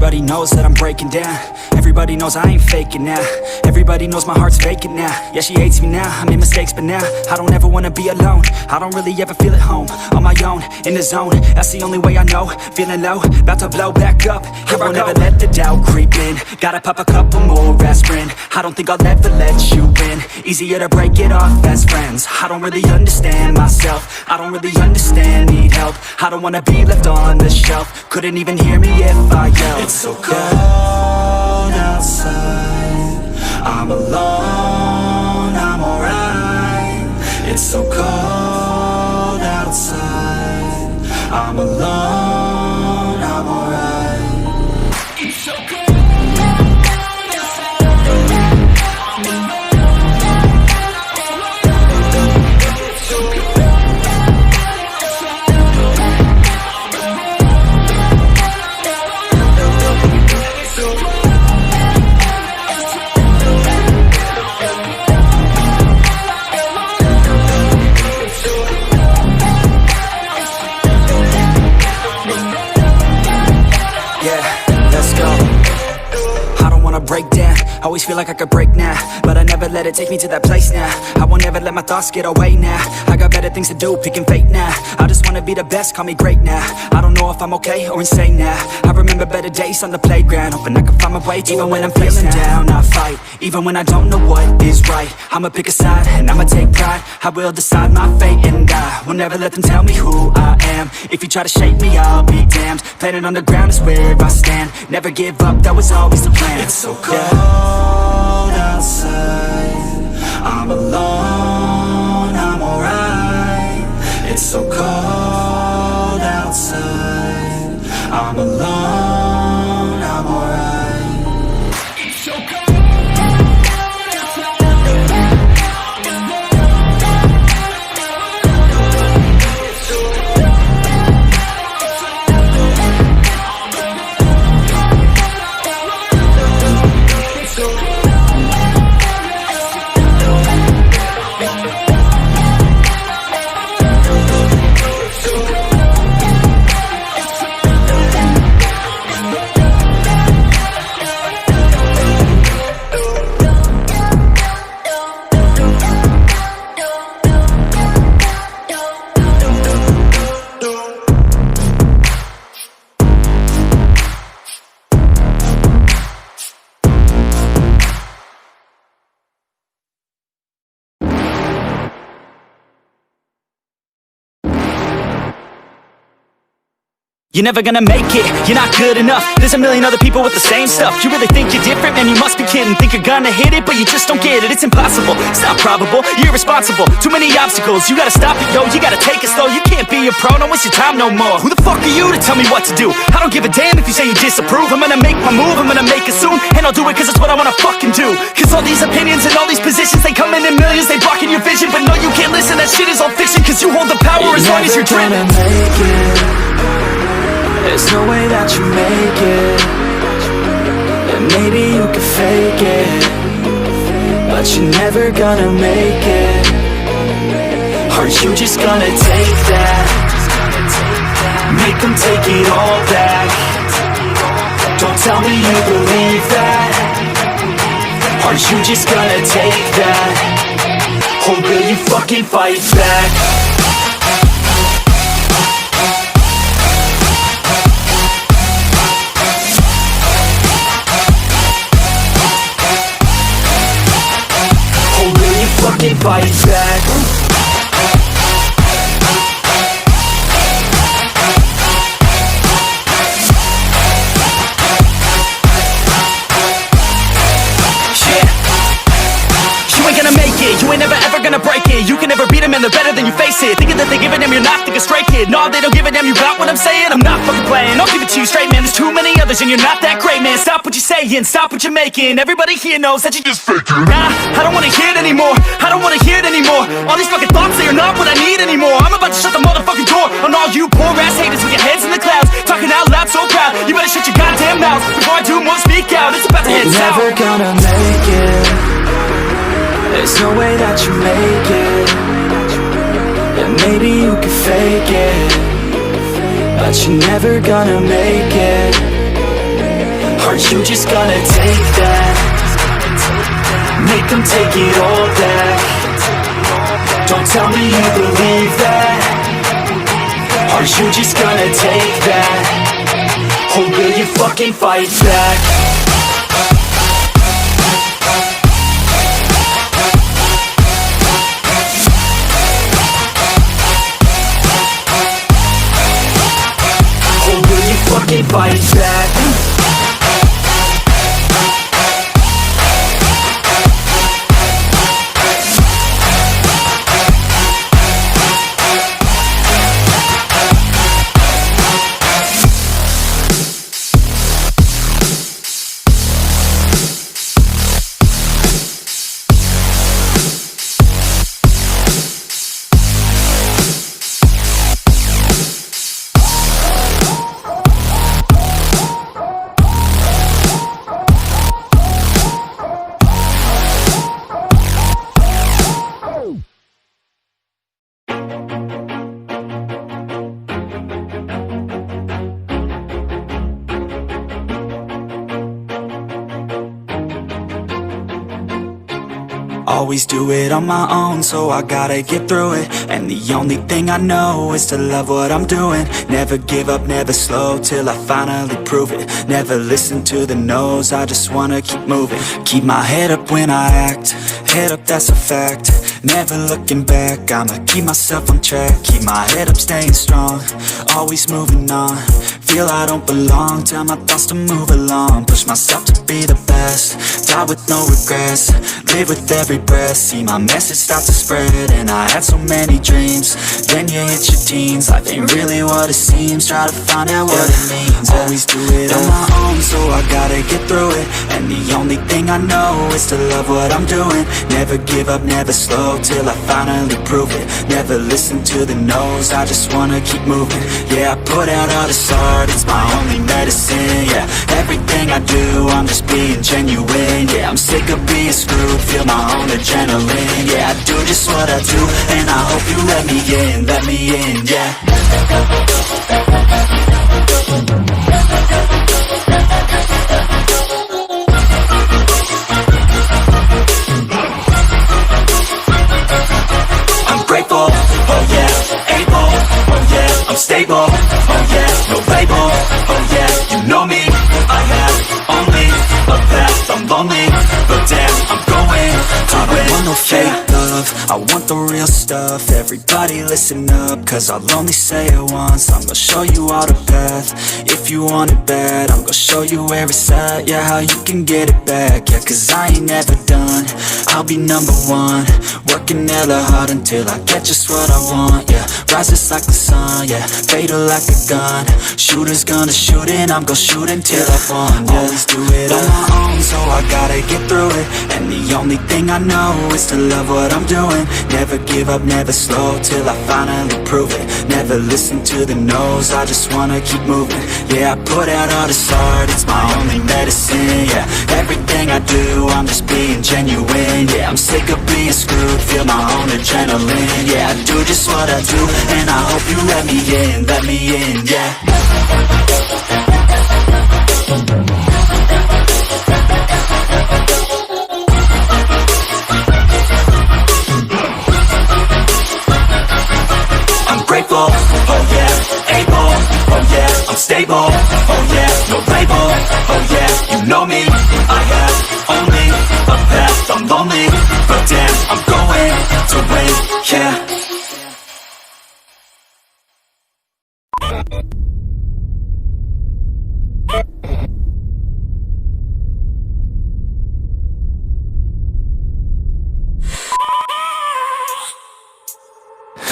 Everybody knows that I'm breaking down. Everybody knows I ain't faking now. Everybody knows my heart's vacant now. Yeah, she hates me now, I made mistakes but now I don't ever wanna be alone. I don't really ever feel at home. On my own, in the zone, that's the only way I know. Feeling low, about to blow back up. Here I won't ever let the doubt creep in. Gotta pop a couple more aspirin. I don't think I'll ever let you in. Easier to break it off as friends. I don't really understand myself. I don't really understand, need help. I don't wanna be left on the shelf. Couldn't even hear me if I yelled. It's so cold outside, I'm alone, I'm alright. It's so cold outside, I'm alone, I'm alright. It's so cold. Break down, always feel like I could break now, but I never let it take me to that place now. I won't ever let my thoughts get away now. I got better things to do, picking fate now. I just wanna be the best, call me great now. I don't know if I'm okay or insane now. I remember better days on the playground, hoping I can find my way. Even when I'm feeling down, I fight. Even when I don't know what is right, I'ma pick a side and I'ma take pride. I will decide my fate and I will never let them tell me who I am. If you try to shake me, I'll be damned. Planet on the ground is where I stand. Never give up, that was always the plan. It's so cold outside, I'm alone, I'm alright. It's so cold outside, I'm alone, I'm alright. It's so cold. You're never gonna make it, you're not good enough. There's a million other people with the same stuff. You really think you're different? Man, you must be kidding. Think you're gonna hit it, but you just don't get it. It's impossible, it's not probable, you're irresponsible. Too many obstacles, you gotta stop it, yo. You gotta take it slow, you can't be a pro. Don't waste your time no more. Who the fuck are you to tell me what to do? I don't give a damn if you say you disapprove. I'm gonna make my move, I'm gonna make it soon. And I'll do it cause it's what I wanna fucking do. Cause all these opinions and all these positions, they come in millions, they blocking your vision. But no, you can't listen, that shit is all fiction. Cause you hold the power as long as you're driven. There's no way that you make it. And maybe you can fake it, but you're never gonna make it. Are you just gonna take that? Make them take it all back. Don't tell me you believe that. Are you just gonna take that? Or will you fucking fight back? Fucking fight back. You ain't gonna make it, you ain't never ever gonna break it. You can never beat them and they're better than you face it. Thinking that they give a damn, you're not, think a straight kid. No, they don't give a damn, you got what I'm saying? I'm not fucking playing, I'll give it to you straight, man. There's too many others and you're not that great, man. Stop what you're saying, stop what you're making. Everybody here knows that you just faking. Nah, I don't wanna hear it anymore, I don't wanna hear it anymore. All these fucking thoughts, they are not what I need anymore. I'm about to shut the motherfucking door on all you poor ass haters with your heads in the clouds, talking out loud so proud. You better shut your goddamn mouth before I do more, speak out. It's about to head south. Never gonna make it. There's no way that you make it. And maybe you can fake it, but you're never gonna make it. you just gonna take that? Make them take it all back. Don't tell me you believe that. Are you just gonna take that? Or will you fucking fight back? Fucking fight back. Always do it on my own, so I gotta get through it. And the only thing I know is to love what I'm doing. Never give up, never slow, till I finally prove it. Never listen to the no's, I just wanna keep moving. Keep my head up when I act, head up, that's a fact. Never looking back, I'ma keep myself on track. Keep my head up, staying strong, always moving on. Feel I don't belong, tell my thoughts to move along. Push myself to be the best, die with no regrets. Live with every breath, see my message start to spread. And I had so many dreams, then you hit your teens. Life ain't really what it seems, try to find out what it means. Always do it on my own, so I gotta get through it. And the only thing I know is to love what I'm doing. Never give up, never slow, till I finally prove it. Never listen to the no's, I just wanna keep moving. Yeah, I put out all this art, it's my only medicine. Yeah, everything I do, I'm just being genuine. Yeah, I'm sick of being screwed, feel my own adrenaline. Yeah, I do just what I do, and I hope you let me in, yeah. I'm grateful, oh yeah, able, oh yeah, I'm stable, oh yeah, no label, oh yeah, you know me, I have only a path, I'm lonely, but damn, I'm going to win. I don't want no fake love, I want the real stuff. Everybody listen up, cause I'll only say it once. I'm gonna show you all the path, if you want it bad. I'm gonna show you where it's at, yeah, how you can get it back. Yeah, cause I ain't never done, I'll be number one. Working hella hard until I get just what I want, yeah. Rises like the sun, yeah, fatal like a gun. Shooter's gonna shoot and I'm gonna shoot until I won, yeah. Always do it on my own, so I gotta get through it. And the only thing I know is to love what I'm doing. Never give up, never slow, till I finally prove it. Never listen to the no's, I just wanna keep moving. Yeah, I put out all this art, it's my only medicine. Yeah, everything I do, I'm just being genuine. Yeah, I'm sick of being screwed, feel my own adrenaline. Yeah, I do just what I do, and I hope you let me in, yeah. I'm grateful, oh yeah, able, oh yeah, I'm stable, oh yeah, no label, oh yeah, you know me, I have only a path, I'm lonely, but damn, I'm going to win, yeah.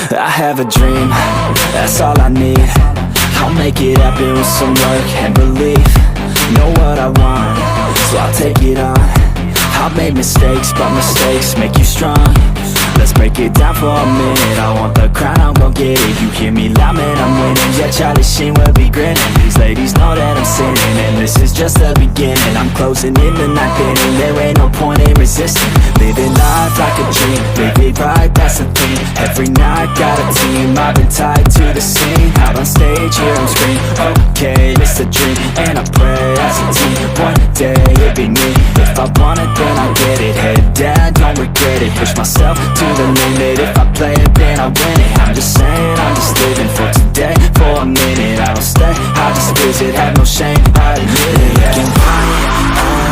I have a dream, that's all I need. I'll make it happen with some work and belief. Know what I want, so I'll take it on. I've made mistakes, but mistakes make you strong. Let's break it down for a minute. I want the crown, I'm gon' get it. You hear me loud, man, I'm winning. Yeah, Charlie Sheen will be grinning. These ladies know that I'm sinning, and this is just the beginning. I'm closing in the ninth inning, there ain't no point in resisting. Living life like a dream, live it right, that's the thing. Every night, got a team, I've been tied to the scene. Out on stage, here on screen, okay, it's a dream. And I pray as a team, one want it, then I get it. Head down, don't regret it. Push myself to the limit. If I play it, then I win it. I'm just saying, I'm just living for today. For a minute, I don't stay, I just visit. Have no shame, I admit it. Looking right at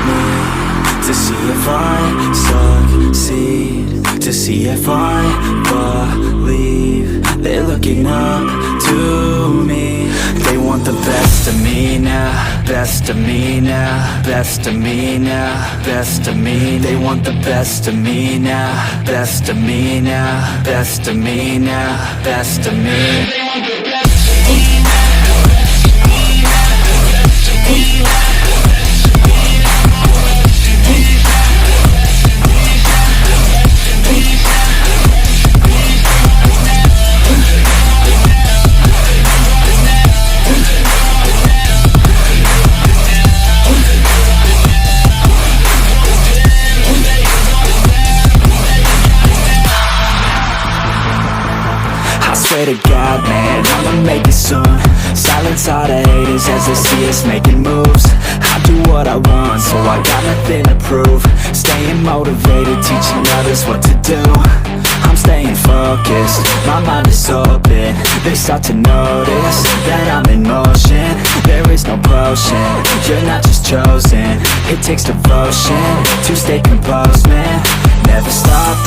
me to see if I succeed, to see if I believe. They're looking up to me. They want the best of me now, best of me now, best of me now, best of me. They want the best of me now, best of me now, best of me now, best of me. They want the best of me now, best of me now, best of me now. Swear to God, man, I'ma make it soon. Silence all the haters as they see us making moves. I do what I want, so I got nothing to prove. Staying motivated, teaching others what to do. I'm staying focused, my mind is open. They start to notice that I'm in motion. There is no potion, you're not just chosen. It takes devotion to stay composed, man. Never stop,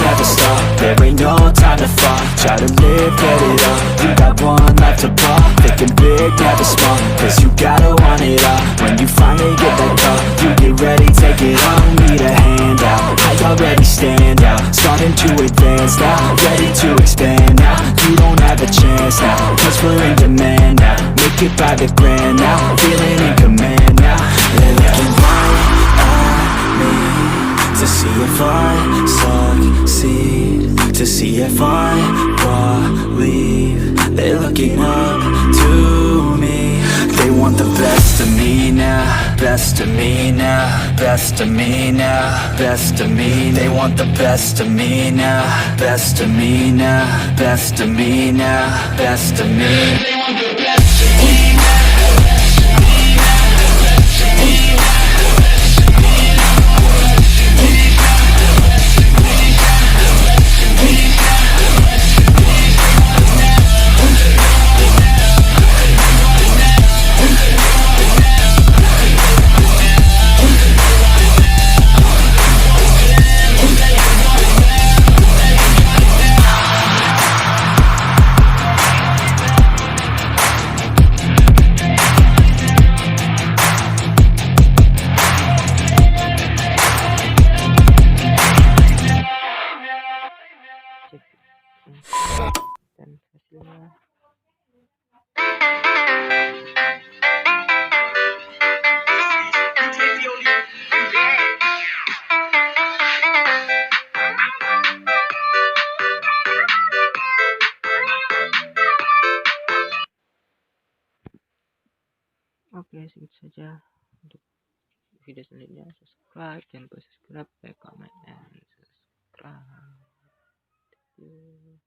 there ain't no time to fall. Try to live, get it all. You got one life to ball. Thinking big, never small, cause you gotta want it all. When you finally get that call, you get ready, take it on. Need a hand out, I already stand out. Starting to advance now, ready to expand now. You don't have a chance now, cause we're in demand now. Make it by the grand now, feeling in command now. They're looking right at me to see if I succeed, to see if I believe. They're looking up to me. They want the best of me now, best of me now, best of me now, best of me. They want the best of me now, best of me now, best of me now, best of me. They want the best of me now, best of me now, best of me now. dan hasilnya. Oke, segitu saja untuk video selanjutnya. Subscribe, jangan lupa subscribe, like, comment, and subscribe. Thank you.